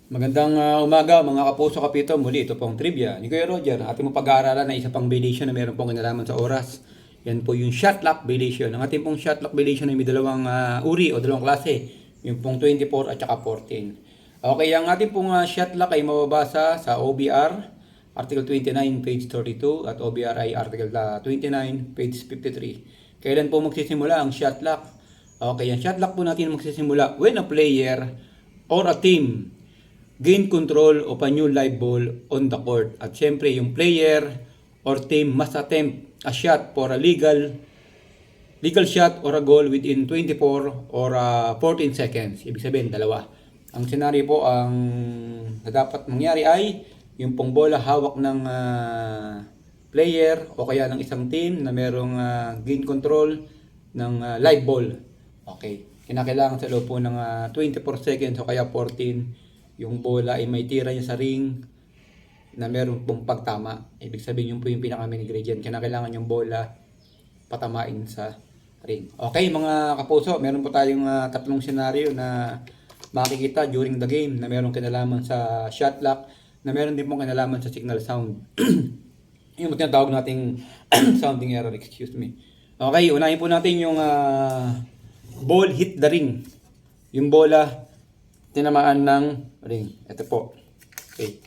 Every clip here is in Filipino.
Magandang umaga mga kapuso kapito. Muli ito pong trivia ni Kuya Roger. Ating mong pag-aaralan na isa pang violation na meron pong kinalaman sa oras. Yan po yung shot lock violation. Ang ating pong shot lock violation ay may dalawang uri o dalawang klase. Yung pong 24 at saka 14. Okay, ang ating pong shot lock ay mababasa sa OBR Article 29 page 32 at OBRI Article 29 page 53. Kailan po magsisimula ang shot lock? Okay, ang shot lock po natin magsisimula when a player or a team gain control of a new live ball on the court. At syempre, yung player or team must attempt a shot for a legal shot or a goal within 24 or 14 seconds. Ibig sabihin, dalawa. Ang senaryo po, ang na dapat mangyari ay yung pong bola hawak ng player o kaya ng isang team na merong gain control ng live ball. Okay. Kinakailangan sa loob po ng 24 seconds o kaya 14 yung bola ay may tira niya sa ring na meron pong pagtama. Ibig sabihin yun po yung pinaka-main ingredient. Kailangan yung bola patamain sa ring. Okay mga kapuso, meron po tayong tatlong senaryo na makikita during the game na meron kinalaman sa shot lock, na meron din pong kinalaman sa signal sound. Yung tinatawag nating sounding error, excuse me. Okay, unahin po natin yung ball hit the ring. Yung bola tinamaan ng ring. Ito po. Okay.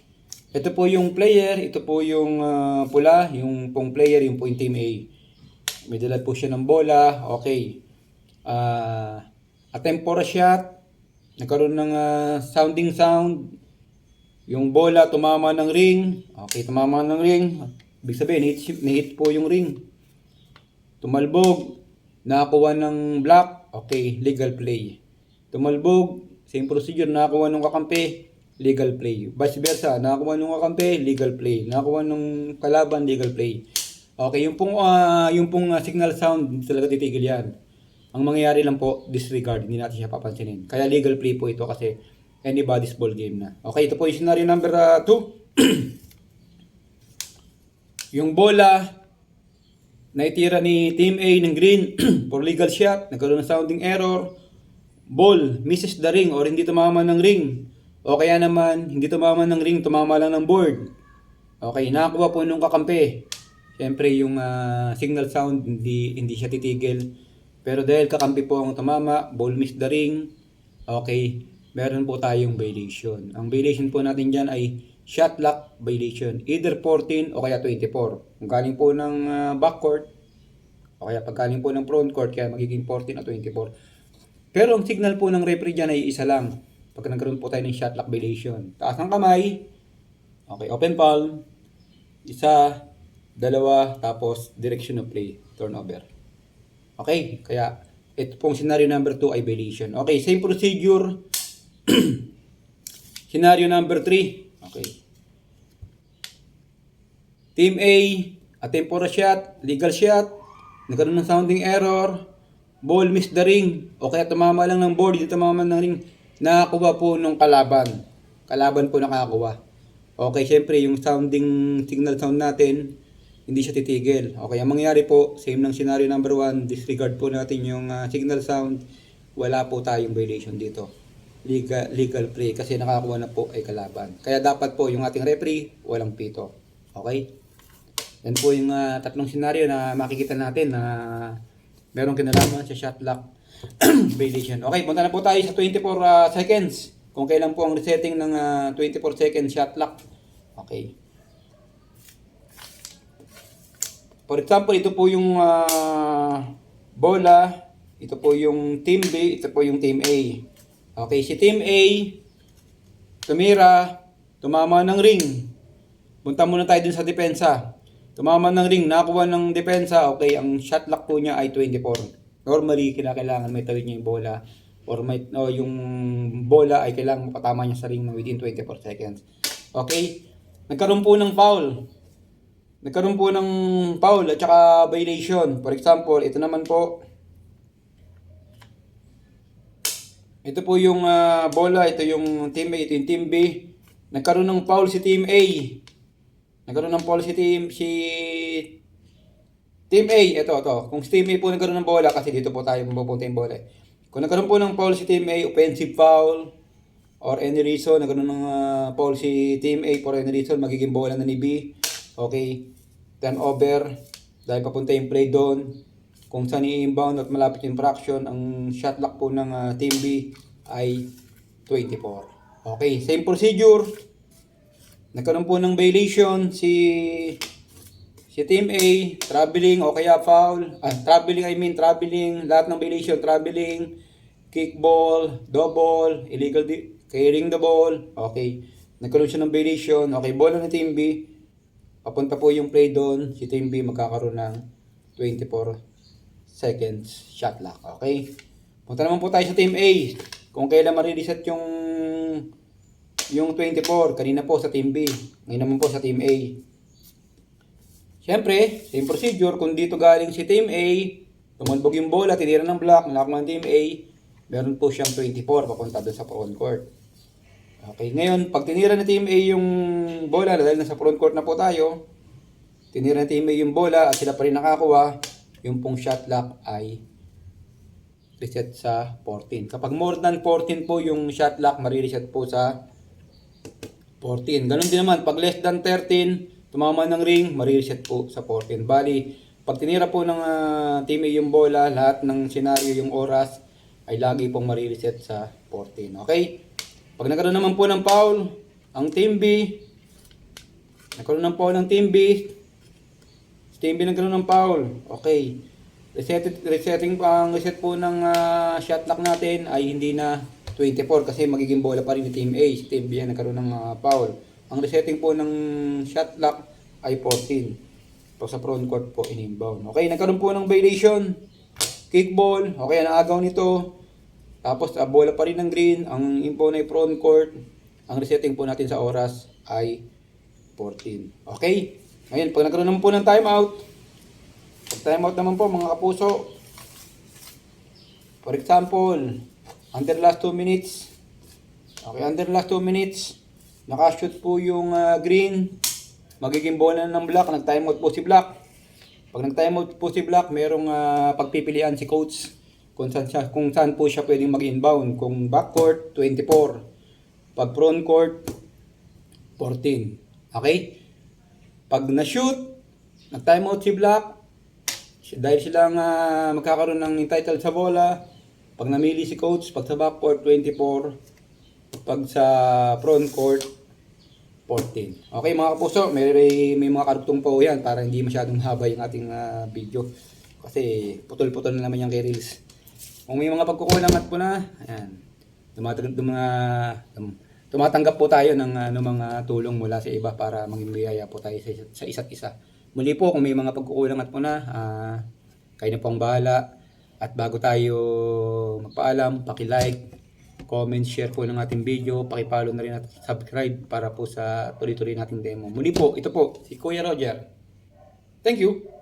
Ito po yung player, ito po yung pula, yung pong player, yung po yung team A. May dala po siya ng bola. Okay. Attempt for a shot. Nagkaroon ng sounding sound. Yung bola tumama ng ring. Okay, tumama ng ring. Ibig sabihin, ni-hit po yung ring. Tumalbog. Nakakuha ng block. Okay, legal play. Tumalbog. Same procedure, nakakuha ng kakampi, legal play. Vice versa, nakakuha ng kakampi, legal play. Nakakuha ng kalaban, legal play. Okay, yung pong signal sound, hindi talaga titigil yan. Ang mangyayari lang po, disregard, hindi natin siya papansinin. Kaya legal play po ito kasi anybody's ball game na. Okay, ito po yung scenario number 2. Yung bola, naitira ni Team A ng green for legal shot, nagkaroon ng sounding error. Ball misses the ring or hindi tumama ng ring. O kaya naman, hindi tumama ng ring, tumama lang ng board. Okay, nakakuha po nung kakampi. Siyempre yung signal sound, hindi siya titigil. Pero dahil kakampi po ang tumama, ball miss the ring. Okay, meron po tayong violation. Ang violation po natin dyan ay shot lock violation. Either 14 o kaya 24. Kung galing po ng backcourt, o kaya pag galing po ng front court, kaya magiging 14 o 24. Pero ang signal po ng referee dyan ay isa lang. Pag nagkaroon po tayo ng shot lock violation. Taas ng kamay. Okay, open palm. Isa, dalawa, tapos direction of play. Turnover. Okay, kaya ito pong scenario number 2 ay violation. Okay, same procedure. Scenario number 3. Okay. Team A, attempt for a shot, legal shot. Nagkaroon ng sounding error. Ball miss the ring o kaya tumama lang ng board, hindi tumama ng ring, nakakuha po nung kalaban. Kalaban po nakakuha. Okay, syempre yung signal sound natin, hindi siya titigil. Okay, ang mangyayari po, same ng scenario number 1, disregard po natin yung signal sound, wala po tayong violation dito. Legal play kasi nakakuha na po ay kalaban. Kaya dapat po yung ating referee, walang pito. Okay? Yan po yung tatlong scenario na makikita natin na merong kinalaman sa shot lock violation. Okay, punta na po tayo sa 24 seconds. Kung kailan po ang resetting ng 24 second shot lock. Okay. For example, ito po yung bola. Ito po yung team B. Ito po yung team A. Okay, si team A tumira, tumama ng ring. Punta muna tayo dun sa depensa. Tumama ng ring, nakuha ng depensa, okay, ang shot lock po niya ay 24. Normally, kailangan may tawid niya yung bola or yung bola ay kailangan mapatama niya sa ring within 24 seconds. Okay? Nagkaroon po ng foul. Nagkaroon po ng foul at saka violation. For example, ito naman po. Ito po yung bola, ito yung team A, ito yung team B. Nagkaroon ng foul si team A. Nagkaroon ng foul si Team A, ito. Kung si Team A po nagkaroon ng bola, kasi dito po tayo mapupunta yung bola. Kung nagkaroon po ng foul si Team A, offensive foul, or any reason, nagkaroon ng foul si Team A for any reason, magiging bola na ni B. Okay, turnover, dahil papunta yung play doon. Kung saan i-inbound at malapit yung infraction, ang shot clock po ng Team B ay 24. Okay, same procedure. Nagkaroon po ng violation si Team A, traveling o kaya foul. Traveling, lahat ng violation, traveling, kickball, double, carrying the ball. Okay, nagkaroon siya ng violation. Okay, bola ng Team B. Papunta po yung play doon. Si Team B magkakaroon ng 24 seconds shot clock. Okay, punta naman po tayo sa Team A. Kung kailan marireset yung 24, kanina po sa Team B. Ngayon naman po sa Team A. Siyempre, same procedure, kung dito galing si Team A, tumalbog yung bola, tinira ng block, nakakuha ng Team A, meron po siyang 24 papunta doon sa front court. Okay, ngayon, pag tinira ng Team A yung bola, dahil nasa front court na po tayo, tinira ng Team A yung bola at sila pa rin nakakuha, yung pong shot clock ay reset sa 14. Kapag more than 14 po yung shot clock, marireset po sa 14. Ganun din naman, pag less than 13, tumama ng ring, marireset po sa 14. Bali, pag tinira po ng Team A yung bola, lahat ng senaryo yung oras ay lagi pong marireset sa 14. Okay? Pag nagkaroon naman po ng foul, ang Team B, nagkaroon ng foul ng Team B, Team B nagkaroon ng foul. Okay. Reset po ng shot clock natin ay hindi na 24 kasi magiging bola pa rin ni Team A. Si Team B nagkaroon ng foul. Ang resetting po ng shot clock ay 14. Pag sa front court po, in-inbound. Okay, nagkaroon po ng violation. Kickball. Okay, ang agaw nito. Tapos, bola pa rin ng green. Ang impound ay front court. Ang resetting po natin sa oras ay 14. Okay? Ngayon, pag nagkaroon naman po ng timeout. Pag timeout naman po, mga kapuso. For example, under last 2 minutes. Okay, under last 2 minutes. Nakashoot po yung green. Magiging bola ng black. Nag-timeout po si black. Pag nag-timeout po si black, merong pagpipilian si coach kung saan po siya pwedeng mag-inbound. Kung backcourt, 24. Pag front court, 14. Okay? Pag na-shoot, nag-timeout si black, dahil silang magkakaroon ng entitled sa bola. Pag namili si coach, pag sa backcourt, 24. Pag sa front court, 14. Okay mga kapuso, may mga karugtong po yan para hindi masyadong haba yung ating video. Kasi putol-putol na naman yung kay Reels. Kung may mga pagkukulangan po na, ayan, tumatanggap po tayo ng mga tulong mula sa iba para maging biyaya po tayo sa isa't isa. Muli po, kung may mga pagkukulangan po na, kayo na po ang bahala. At bago tayo magpaalam, paki-like, comment, share po ng ating video, paki-follow na rin at subscribe para po sa tuloy-tuloy nating demo. Muli po, ito po, si Kuya Roger. Thank you!